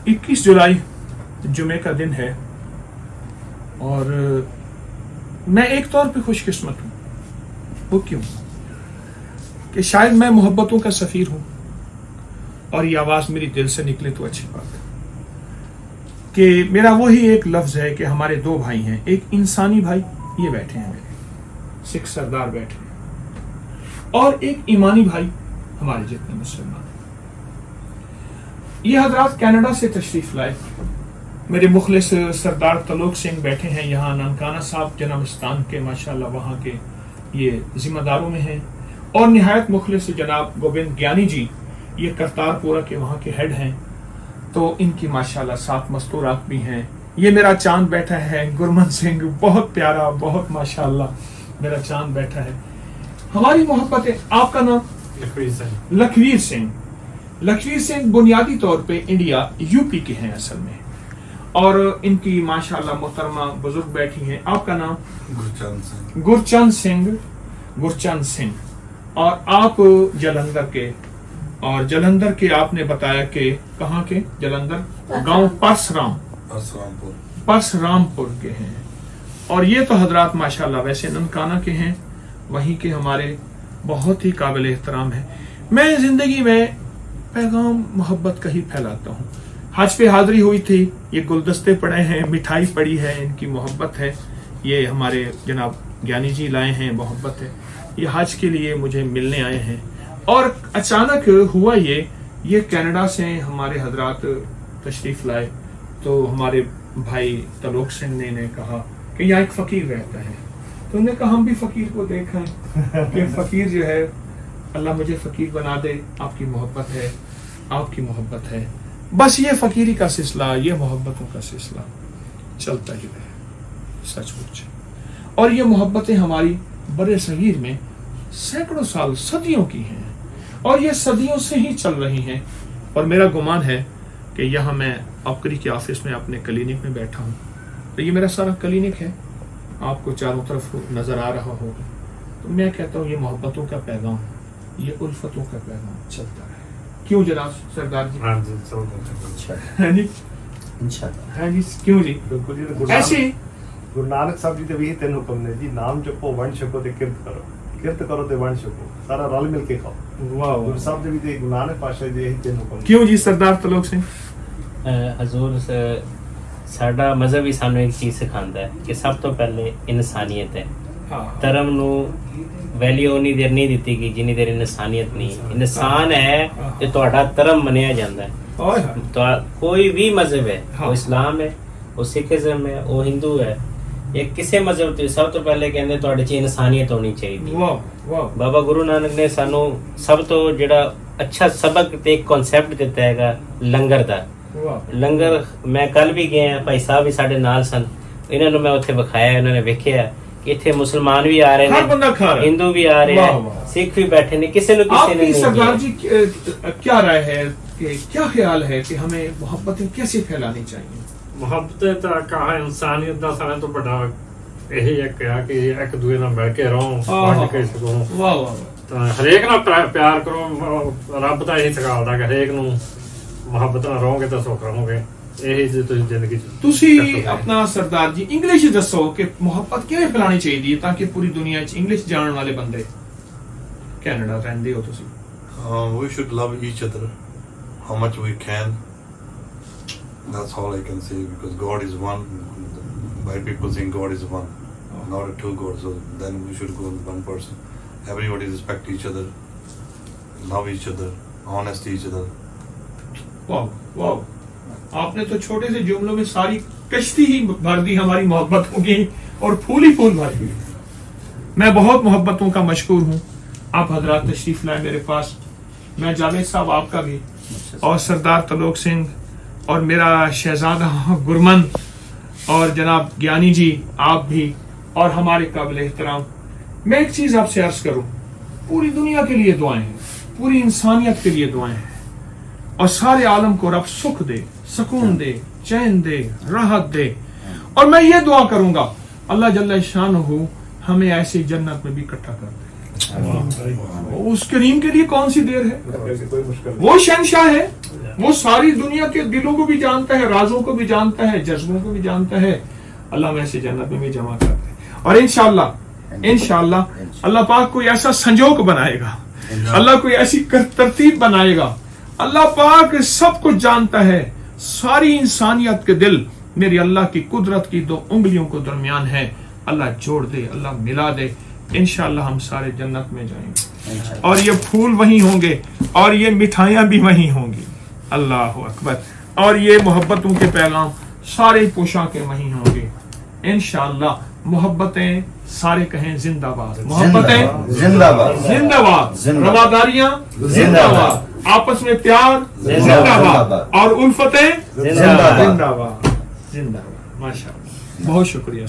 21 जुलाई जुमे का दिन है और मैं एक तौर पे खुशकिस्मत हूँ। वो क्यों? कि शायद मैं मोहब्बतों का सफ़ीर हूँ और ये आवाज़ मेरी दिल से निकले तो अच्छी बात है कि मेरा वही एक लफ्ज़ है कि हमारे दो भाई हैं, एक इंसानी भाई ये बैठे हैं मेरे सिख सरदार बैठे हैं और एक ईमानी भाई हमारे जितने मुसलमान। ये हजरात कनाडा से तशरीफ लाए। मेरे मुखलिस सरदार तलोक सिंह बैठे हैं यहाँ ननकाना साहब जन्मस्थान के, माशाल्लाह वहाँ के ये जिम्मेदारों में हैं। और निहायत मुखलिस जनाब गोविंद ज्ञानी जी ये करतारपुरा के वहाँ के हेड हैं, तो इनकी माशाल्लाह साथ मस्तूरात भी हैं। ये मेरा चांद बैठा है गुरमन सिंह, बहुत प्यारा, बहुत माशाल्लाह मेरा चांद बैठा है। हमारी मोहब्बत है। आपका नाम? लखवीर सिंह। लखवीर सिंह बुनियादी तौर पे इंडिया यूपी के हैं असल में, और इनकी माशाल्लाह मोहतरमा बुजुर्ग बैठी हैं। आपका नाम? गुरचंद सिंह। गुरचंद सिंह। और आप जलंधर के, और जलंधर के आपने बताया कि कहाँ के? जलंधर गांव परसरामपुर के हैं। और ये तो हजरात माशाल्लाह वैसे ननकाना के हैं, वहीं के हमारे बहुत ही काबिल एहतराम है। मैं जिंदगी में पैगाम मोहब्बत का ही फैलाता हूँ। हज पे हाजिरी हुई थी, ये गुलदस्ते पड़े हैं, मिठाई पड़ी है, इनकी मोहब्बत है। ये हमारे जनाब ज्ञानी जी लाए हैं, मोहब्बत है। ये हज के लिए मुझे मिलने आए हैं और अचानक हुआ ये कनाडा से हमारे हजरात तशरीफ लाए, तो हमारे भाई तलोक सिंह ने कहा कि यहाँ एक फकीर रहता है, तो उन्होंने कहा हम भी फकीर को देखें कि फकीर जो है अल्लाह मुझे फकीर बना दे। आपकी मोहब्बत है, आपकी मोहब्बत है, बस ये फकीरी का सिलसिला, ये मोहब्बतों का सिलसिला चलता ही रहे सचमुच। और ये मोहब्बतें हमारी बड़े सगीर में सैकड़ों साल सदियों की हैं और ये सदियों से ही चल रही हैं। और मेरा गुमान है कि यहाँ मैं अबकरी के ऑफिस में अपने क्लिनिक में बैठा हूँ, तो ये मेरा सारा क्लिनिक है, आपको चारों तरफ नजर आ रहा होगा। तो मैं कहता हूँ ये मोहब्बतों का पैगाम, ये उल्फतों का पैगाम चलता रहे। क्यों जनाब सरदार जी? हाँ जी, है जी, है जी, क्यों जी? बिल्कुल। ऐसे गुरु नानक साहब जी ਦੇ ਵੀ ਤਿੰਨ ਹੁਕਮ ਨੇ ਜੀ, ਨਾਮ ਜਪੋ, ਵੰਡ ਛਕੋ ਤੇ ਕਿਰਤ ਕਰੋ ਤੇ ਵੰਡ ਛਕੋ, ਸਾਰਾ ਰਲ ਮਿਲ ਕੇ ਖਾਓ। वाह ਗੁਰੂ ਸਾਹਿਬ ਦੇ ਵੀ ਤੇ ਗੁਰੂ ਨਾਨਕ ਪਾਤਸ਼ਾਹ ਦੇ ਇਹੀ ਤਿੰਨ ਹੁਕਮ। क्यों जी सरदार तलोक सिंह? ਹਜ਼ੂਰ ਸਾਡਾ ਮਜ਼ਹਬ ਹੀ ਸਾਨੂੰ ਇੱਕ ਚੀਜ਼ ਸਿਖਾਉਂਦਾ ਹੈ ਕਿ ਸਭ ਤੋਂ ਪਹਿਲੇ ਇਨਸਾਨੀਅਤ ਹੈ। ਧਰਮ ਨੂੰ ਵੈਲਿਊ ਉਨੀ ਦੇਰ ਨਹੀਂ ਦਿੱਤੀ ਗਈ ਜਿੰਨੀ ਦੇਰ ਇਨਸਾਨੀਅਤ ਨਹੀਂ। ਇਨਸਾਨ ਹੈ ਤੇ ਤੁਹਾਡਾ ਧਰਮ ਮੰਨਿਆ ਜਾਂਦਾ ਹੈ। ਕੋਈ ਵੀ ਮਜ਼ਹਬ ਹੈ, ਉਹ ਇਸਲਾਮ ਹੈ, ਉਹ ਸਿੱਖੀਜ਼ਮ ਹੈ, ਉਹ ਹਿੰਦੂ ਹੈ, ਇਹ ਕਿਸੇ ਮਜ਼ਹਬ ਤੇ ਸਭ ਤੋਂ ਪਹਿਲੇ ਕਹਿੰਦੇ ਤੁਹਾਡੇ 'ਚ ਇਨਸਾਨੀਅਤ ਹੋਣੀ ਚਾਹੀਦੀ। ਬਾਬਾ ਗੁਰੂ ਨਾਨਕ ਨੇ ਸਾਨੂੰ ਸਭ ਤੋਂ ਜਿਹੜਾ ਅੱਛਾ ਸਬਕ ਤੇ ਇੱਕ ਕਨਸੈਪਟ ਦਿੱਤਾ ਹੈਗਾ ਲੰਗਰ ਦਾ। ਲੰਗਰ ਮੈਂ ਕੱਲ ਵੀ ਗਿਆ, ਭਾਈ ਸਾਹਿਬ ਵੀ ਸਾਡੇ ਨਾਲ ਸਨ, ਇਹਨਾਂ ਨੂੰ ਮੈਂ ਉੱਥੇ ਵਿਖਾਇਆ, ਇਹਨਾਂ ਨੇ ਵੇਖਿਆ ਕਿ ਇੱਥੇ ਮੁਸਲਮਾਨ ਵੀ ਆ ਰਹੇ ਨੇ, ਹਿੰਦੂ ਵੀ ਆ ਰਹੇ ਨੇ, ਸਿੱਖ ਵੀ बैठे ने, किसी ने नहीं। सरदार जी क्या राय है कि क्या ख्याल है कि हमें मोहब्बतें कैसे फैलानी चाहिए? ਮੁਹੱਬਤ ਤਾਂ ਕਹਾ ਇਨਸਾਨੀਅਤ ਦਾ ਸਾਰਿਆਂ ਤੋਂ ਵੱਡਾ ਇਹੀ ਇੱਕ ਆ ਕਿ ਇੱਕ ਦੂਜੇ ਨਾਲ ਮਿਲ ਕੇ ਰਹੋ, ਵੰਡ ਕੇ ਸਕੋ। ਵਾਹ ਵਾਹ। ਤਾਂ ਹਰੇਕ ਨਾਲ ਪਿਆਰ ਕਰੋ। ਰੱਬ ਤਾਂ ਇਹੀ ਸਿਖਾਉਂਦਾ ਕਿ ਹਰੇਕ ਨੂੰ ਮੁਹੱਬਤ ਨਾਲ ਰਹੋਗੇ ਤਾਂ ਸੁੱਖ ਰਹੋਗੇ। ਇਹੀ ਜੇ ਤੁਸੀਂ ਜ਼ਿੰਦਗੀ 'ਚ ਤੁਸੀਂ ਆਪਣਾ ਸਰਦਾਰ ਜੀ ਇੰਗਲਿਸ਼ ਦੱਸੋ ਕਿ ਮੁਹੱਬਤ ਕਿਵੇਂ ਫੈਲਾਣੀ ਚਾਹੀਦੀ ਹੈ ਤਾਂ ਕਿ ਪੂਰੀ ਦੁਨੀਆ 'ਚ ਇੰਗਲਿਸ਼ ਜਾਣਨ ਵਾਲੇ ਬੰਦੇ, ਕੈਨੇਡਾ ਰਹਿੰਦੇ ਹੋ ਤੁਸੀਂ। We should love each other how much we can. That's all I can say, because God is one. White people think God is one, not a two God. So then we should go with one person. Everybody respect each other, love each other, honest each other. वाह वाह, आपने तो छोटे से जुमलों में सारी कश्ती ही भर दी हमारी मोहब्बतों की और फूल ही फूल भर दी। मैं बहुत मोहब्बतों का मशकूर हूँ। आप हजरात तशरीफ लाए मेरे पास। मैं जावेद साहब आपका भी, और सरदार तलोक सिंह, और मेरा शहजादा गुरमन, और जनाब ज्ञानी जी आप भी, और हमारे काबिल एहतराम। मैं एक चीज आपसे अर्ज करूं, पूरी दुनिया के लिए दुआएं हैं, पूरी इंसानियत के लिए दुआएं हैं, और सारे आलम को रब सुख दे, सुकून दे, चैन दे, राहत दे। और मैं ये दुआ करूंगा अल्लाह जल्ल शानहू हमें ऐसी जन्नत में भी इकट्ठा कर दे। उस करीम के लिए कौन सी देर है? वो शहंशाह है, वो सारी दुनिया के दिलों को भी जानता है, राजों को भी जानता है, जज्बों को भी जानता है। अल्लाह में से जन्नत में भी जमा कर दे। और इंशाअल्लाह अल्लाह पाक कोई ऐसा संजोग बनाएगा, अल्लाह कोई ऐसी तरतीब बनाएगा। अल्लाह पाक सब कुछ जानता है, सारी इंसानियत के दिल मेरी अल्लाह की कुदरत की 2 उंगलियों को दरमियान है। अल्लाह जोड़ दे, अल्लाह मिला दे, इंशाअल्लाह हम सारे जन्नत में जाएंगे और ये फूल वहीं होंगे और ये मिठाइयां भी वहीं होंगी। अल्लाह अकबर। और ये मोहब्बतों के पैगाम सारे पोशाकें वहीं होंगे इंशाअल्लाह। मोहब्बतें सारे कहें जिंदाबाद, मोहब्बतें जिंदाबाद, जिंदाबाद, रवादारियां जिंदाबाद, आपस में प्यार जिंदाबाद और उल्फतें जिंदाबाद। जिंदाबाद जिंदाबाद। माशाअल्लाह, बहुत शुक्रिया।